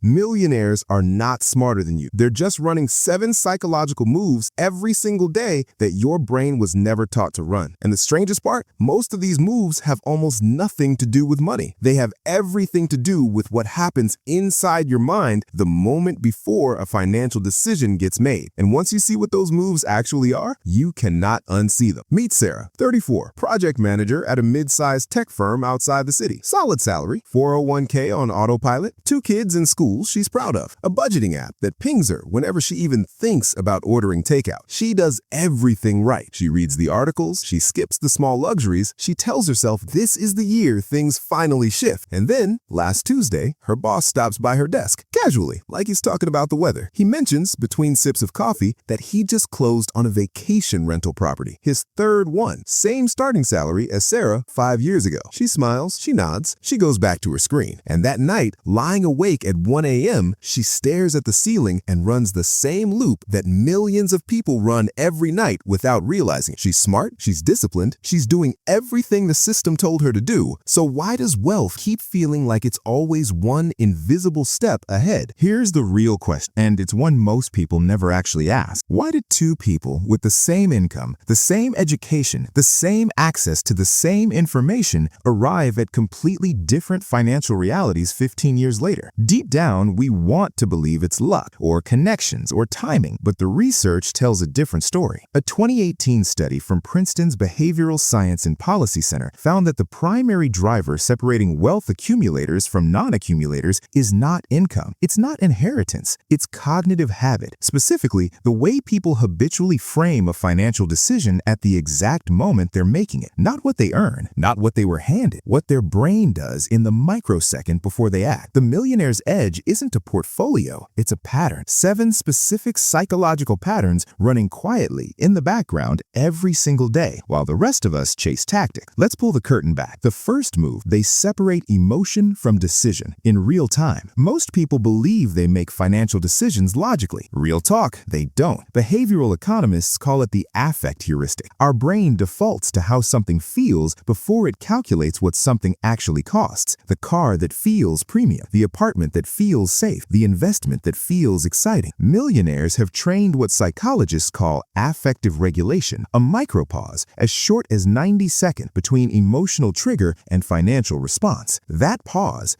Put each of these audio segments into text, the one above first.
Millionaires are not smarter than you. They're just running 7 psychological moves every single day that your brain was never taught to run. And the strangest part, most of these moves have almost nothing to do with money. They have everything to do with what happens inside your mind the moment before a financial decision gets made. And once you see what those moves actually are, you cannot unsee them. Meet Sarah, 34, project manager at a mid-sized tech firm outside the city. Solid salary, 401k on autopilot, 2 kids in schools she's proud of, a budgeting app that pings her whenever she even thinks about ordering takeout. She does everything right. She reads the articles, she skips the small luxuries, she tells herself this is the year things finally shift. And then, last Tuesday, her boss stops by her desk, casually, like he's talking about the weather. He mentions, between sips of coffee, that he just closed on a vacation rental property, his 3rd one, same starting salary as Sarah 5 years ago. She smiles, she nods, she goes back to her screen. And that night, lying awake at 1 a.m., she stares at the ceiling and runs the same loop that millions of people run every night without realizing. She's smart, she's disciplined, she's doing everything the system told her to do. So why does wealth keep feeling like it's always one invisible step ahead? Here's the real question, and it's one most people never actually ask. Why did 2 people with the same income, the same education, the same access to the same information arrive at completely different financial realities 15 years later? Deep down, we want to believe it's luck or connections or timing, but the research tells a different story. A 2018 study from Princeton's Behavioral Science and Policy Center found that the primary driver separating wealth accumulators from non-accumulators is not income. It's not inheritance. It's cognitive habit. Specifically, the way people habitually frame a financial decision at the exact moment they're making it. Not what they earn, not what they were handed, what their brain does in the microsecond before they act. The Millionaire's edge isn't a portfolio, it's a pattern. 7 specific psychological patterns running quietly in the background every single day, while the rest of us chase tactics. Let's pull the curtain back. The first move, they separate emotion from decision in real time. Most people believe they make financial decisions logically. Real talk, they don't. Behavioral economists call it the affect heuristic. Our brain defaults to how something feels before it calculates what something actually costs. The car that feels premium, the apartment that feels safe, the investment that feels exciting. Millionaires have trained what psychologists call affective regulation, a micropause as short as 90 seconds between emotional trigger and financial response. That pause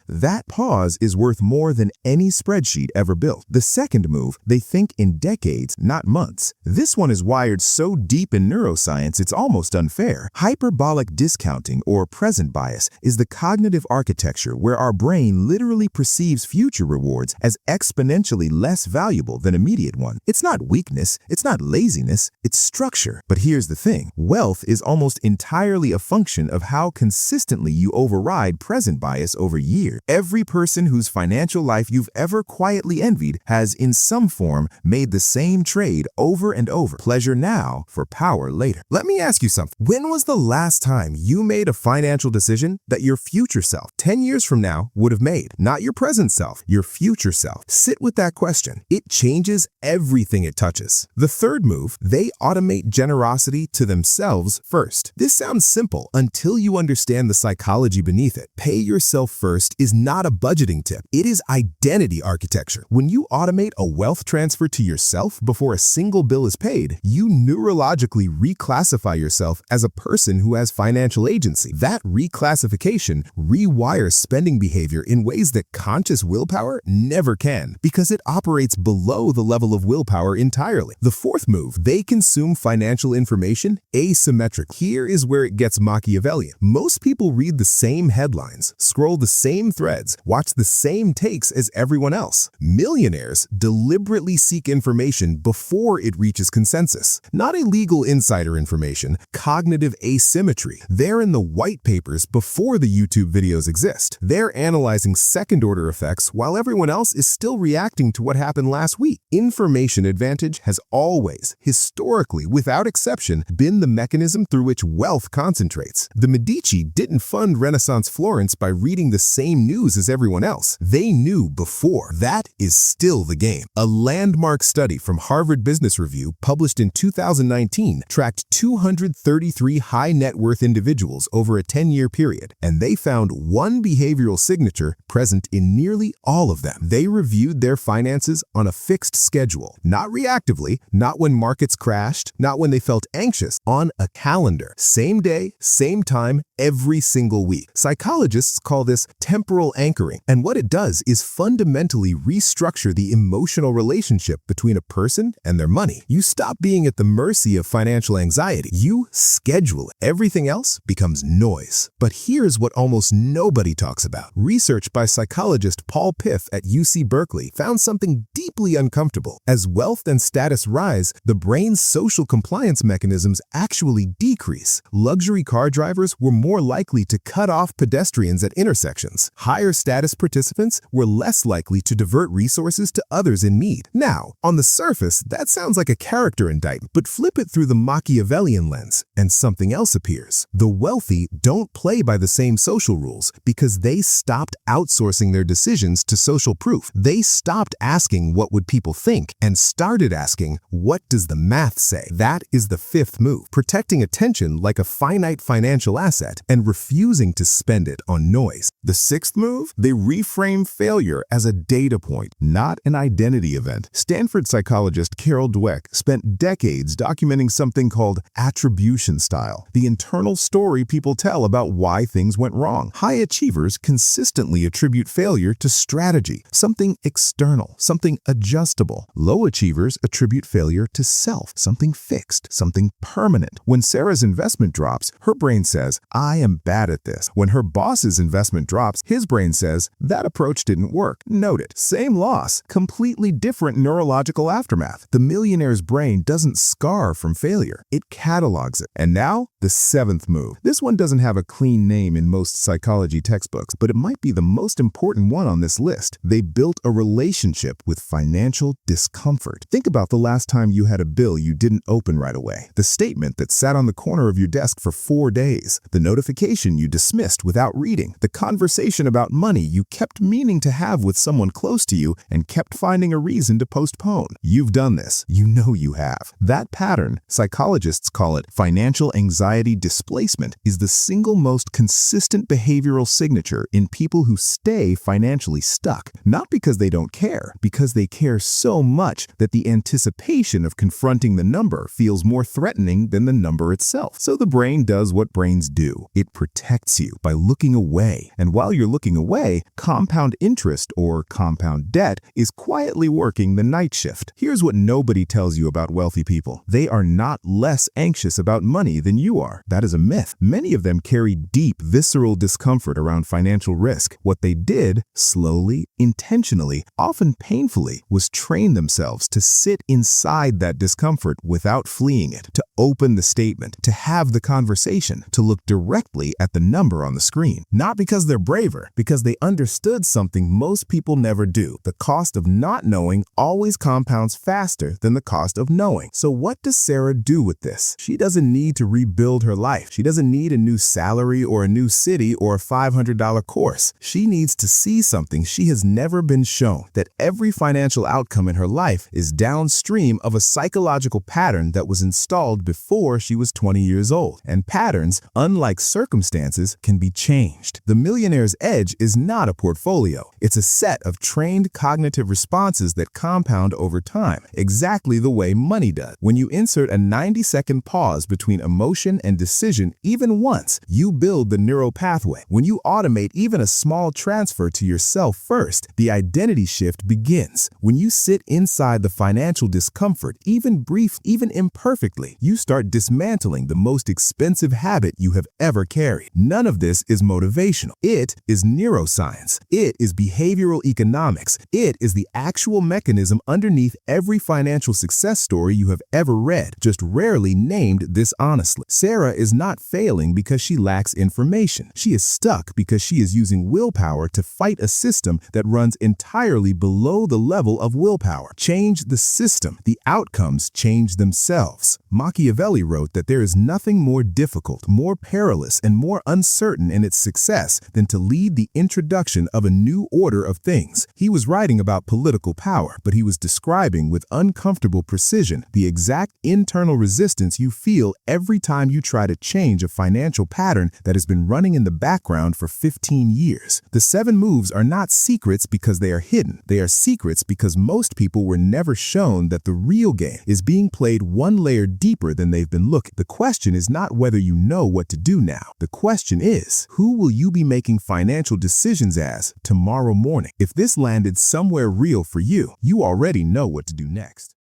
is worth more than any spreadsheet ever built. The second move, they think in decades, not months. This one is wired so deep in neuroscience it's almost unfair. Hyperbolic discounting, or present bias, is the cognitive architecture where our brain literally perceives future rewards as exponentially less valuable than immediate ones. It's not weakness, it's not laziness, it's structure. But here's the thing, wealth is almost entirely a function of how consistently you override present bias over years. Every person whose financial life you've ever quietly envied has in some form made the same trade over and over. Pleasure now for power later. Let me ask you something. When was the last time you made a financial decision that your future self, 10 years from now, would have made? Not your present self, your future self. Sit with that question. It changes everything it touches. The third move, they automate generosity to themselves first. This sounds simple until you understand the psychology beneath it. Pay yourself first is not a budgeting tip. It is identity architecture. When you automate a wealth transfer to yourself before a single bill is paid, you neurologically reclassify yourself as a person who has financial agency. That reclassification rewires spending behavior in ways that conscious willpower never can, because it operates below the level of willpower entirely. The fourth move, they consume financial information asymmetric. Here is where it gets Machiavellian. Most people read the same headlines, scroll the same threads, watch the same takes as everyone else. Millionaires deliberately seek information before it reaches consensus. Not illegal insider information, cognitive asymmetry. They're in the white papers before the YouTube videos exist. They're analyzing second-order effects while everyone else is still reacting to what happened last week. Information advantage has always, historically, without exception, been the mechanism through which wealth concentrates. The Medici didn't fund Renaissance Florence by reading the same news as everyone else. They knew before before. That is still the game. A landmark study from Harvard Business Review, published in 2019, tracked 233 high net worth individuals over a 10-year period, and they found one behavioral signature present in nearly all of them. They reviewed their finances on a fixed schedule, not reactively, not when markets crashed, not when they felt anxious, on a calendar. Same day, same time, every single week. Psychologists call this temporal anchoring, and what it does is fundamentally restructure the emotional relationship between a person and their money. You stop being at the mercy of financial anxiety. You schedule it. Everything else becomes noise. But here's what almost nobody talks about. Research by psychologist Paul Piff at UC Berkeley found something deeply uncomfortable. As wealth and status rise, the brain's social compliance mechanisms actually decrease. Luxury car drivers were more likely to cut off pedestrians at intersections. Higher status participants were less likely to divert resources to others in need. Now, on the surface, that sounds like a character indictment, but flip it through the Machiavellian lens, and something else appears. The wealthy don't play by the same social rules because they stopped outsourcing their decisions to social proof. They stopped asking what would people think and started asking, what does the math say? That is the fifth move, protecting attention like a finite financial asset and refusing to spend it on noise. The sixth move, they reframe failure as a data point, not an identity event. Stanford psychologist Carol Dweck spent decades documenting something called attribution style, the internal story people tell about why things went wrong. High achievers consistently attribute failure to strategy, something external, something adjustable. Low achievers attribute failure to self, something fixed, something permanent. When Sarah's investment drops, her brain says, I am bad at this. When her boss's investment drops, his brain says, that approach didn't work. Note it. Same loss, completely different neurological aftermath. The millionaire's brain doesn't scar from failure. It catalogs it. And now, the seventh move. This one doesn't have a clean name in most psychology textbooks, but it might be the most important one on this list. They built a relationship with financial discomfort. Think about the last time you had a bill you didn't open right away. The statement that sat on the corner of your desk for 4 days. The notification you dismissed without reading. The conversation about money you kept meaning to have with someone close to you and kept finding a reason to postpone. You've done this. You know you have. That pattern, psychologists call it financial anxiety displacement, is the single most consistent behavioral signature in people who stay financially stuck. Not because they don't care, because they care so much that the anticipation of confronting the number feels more threatening than the number itself. So the brain does what brains do. It protects you by looking away. And while you're looking away, compound interest, or compound debt, is quietly working the night shift. Here's what nobody tells you about wealthy people. They are not less anxious about money than you are. That is a myth. Many of them carry deep, visceral discomfort around financial risk. What they did, slowly, intentionally, often painfully, was train themselves to sit inside that discomfort without fleeing it, to open the statement, to have the conversation, to look directly at the number on the screen. Not because they're braver, because they understood something most people never do. The cost of not knowing always compounds faster than the cost of knowing. So what does Sarah do with this? She doesn't need to rebuild her life. She doesn't need a new salary or a new city or a $500 course. She needs to see something she has never been shown, that every financial outcome in her life is downstream of a psychological pattern that was installed before she was 20 years old. And patterns, unlike circumstances, can be changed. The Millionaire's Edge is not a portfolio. It's a set of trained cognitive responses that compound over time, exactly the way money does. When you insert a 90-second pause between emotion and decision even once, you build the neural pathway. When you automate even a small transfer to yourself first, the identity shift begins. When you sit inside the financial discomfort, even brief, even imperfectly, you start dismantling the most expensive habit you have ever carried. None of this is motivational. It is neuroscience. It is behavioral economics. It is the actual mechanism underneath every financial success story you have ever read, just rarely named this honestly. Sarah is not failing because she lacks information. She is stuck because she is using willpower to fight a system that runs entirely below the level of willpower. Change the system. The outcomes change themselves. Machiavelli wrote that there is nothing more difficult, more perilous, and more uncertain in its success than to lead the introduction of a new order of things. He was writing about political power, but he was describing with uncomfortable precision the exact internal resistance you feel every time you try to change a financial pattern that has been running in the background for 15 years. The 7 moves are not secrets because they are hidden. They are secrets because most people were never shown that the real game is being played one layer deeper than they've been looking. The question is not whether you know what to do now. The question is, who will you be making financial decisions as tomorrow morning? If this landed somewhere real for you, you already know what to do next.